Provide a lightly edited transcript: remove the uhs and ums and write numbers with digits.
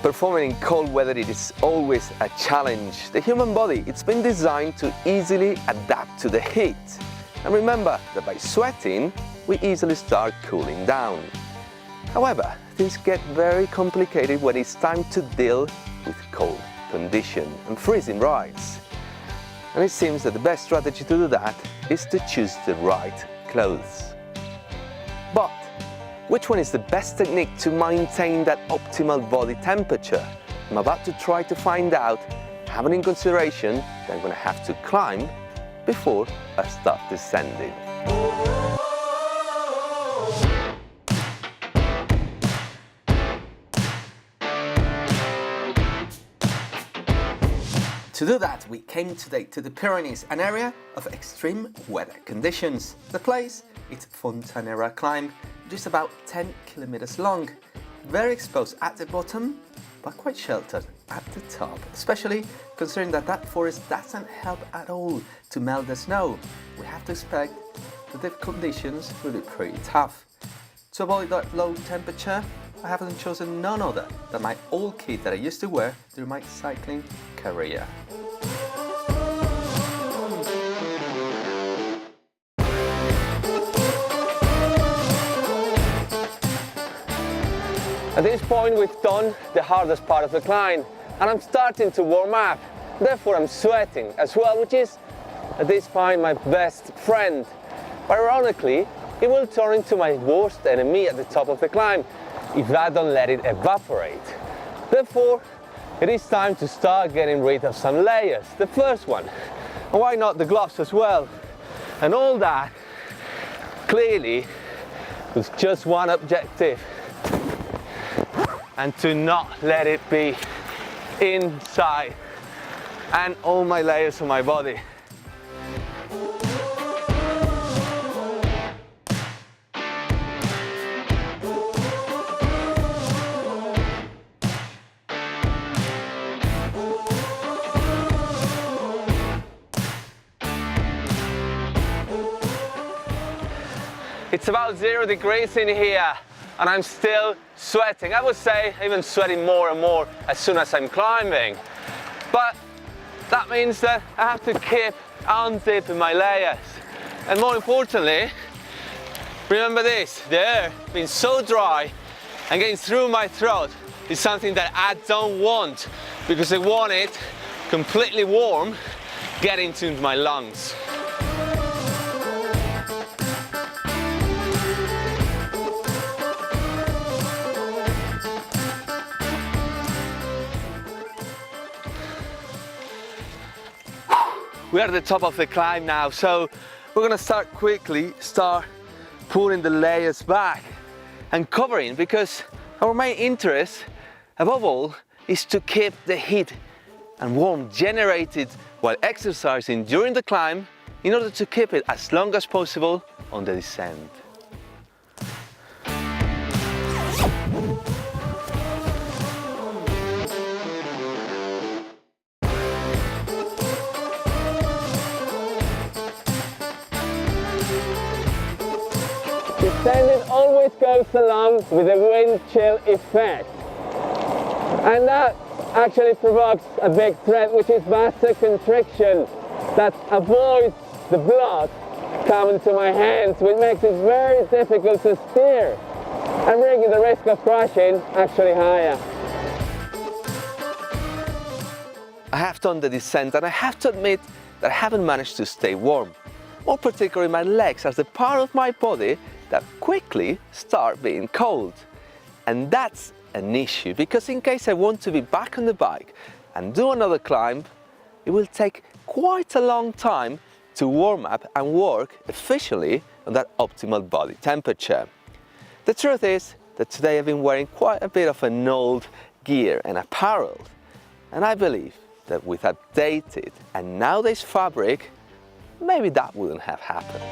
Performing in cold weather, it is always a challenge. The human body, it's been designed to easily adapt to the heat. And remember that by sweating, we easily start cooling down. However, things get very complicated when it's time to deal with cold conditions and freezing rides. And it seems that the best strategy to do that is to choose the right clothes. But which one is the best technique to maintain that optimal body temperature? I'm about to try to find out, having in consideration that I'm going to have to climb before I start descending. To do that, we came today to the Pyrenees, an area of extreme weather conditions. The place is Fontanera Climb, just about 10 kilometers long, very exposed at the bottom, but quite sheltered at the top, especially considering that that forest doesn't help at all to melt the snow. We have to expect that the conditions will be pretty tough. To avoid that low temperature, I haven't chosen none other than my old kit that I used to wear during my cycling career. At this point we've done the hardest part of the climb and I'm starting to warm up. Therefore I'm sweating as well, which is at this point my best friend. But ironically, it will turn into my worst enemy at the top of the climb if I don't let it evaporate. Therefore, it is time to start getting rid of some layers. The first one, and why not the gloves as well? And all that, clearly, with just one objective, and to not let it be inside and all my layers of my body. It's about 0 degrees in here and I'm still sweating. I would say even sweating more and more as soon as I'm climbing. But that means that I have to keep unzipping my layers. And more importantly, remember this, the air being so dry and getting through my throat is something that I don't want, because I want it completely warm getting into my lungs. We are at the top of the climb now, so we're gonna start pulling the layers back and covering, because our main interest, above all, is to keep the heat and warmth generated while exercising during the climb in order to keep it as long as possible on the descent. Descending always goes along with the wind chill effect, and that actually provokes a big threat, which is vasoconstriction, that avoids the blood coming to my hands, which makes it very difficult to steer and bringing the risk of crashing actually higher. I have done the descent and I have to admit that I haven't managed to stay warm, more particularly my legs as the part of my body that quickly start being cold. And that's an issue, because in case I want to be back on the bike and do another climb, it will take quite a long time to warm up and work efficiently on that optimal body temperature. The truth is that today I've been wearing quite a bit of an old gear and apparel, and I believe that with updated and nowadays fabric, maybe that wouldn't have happened.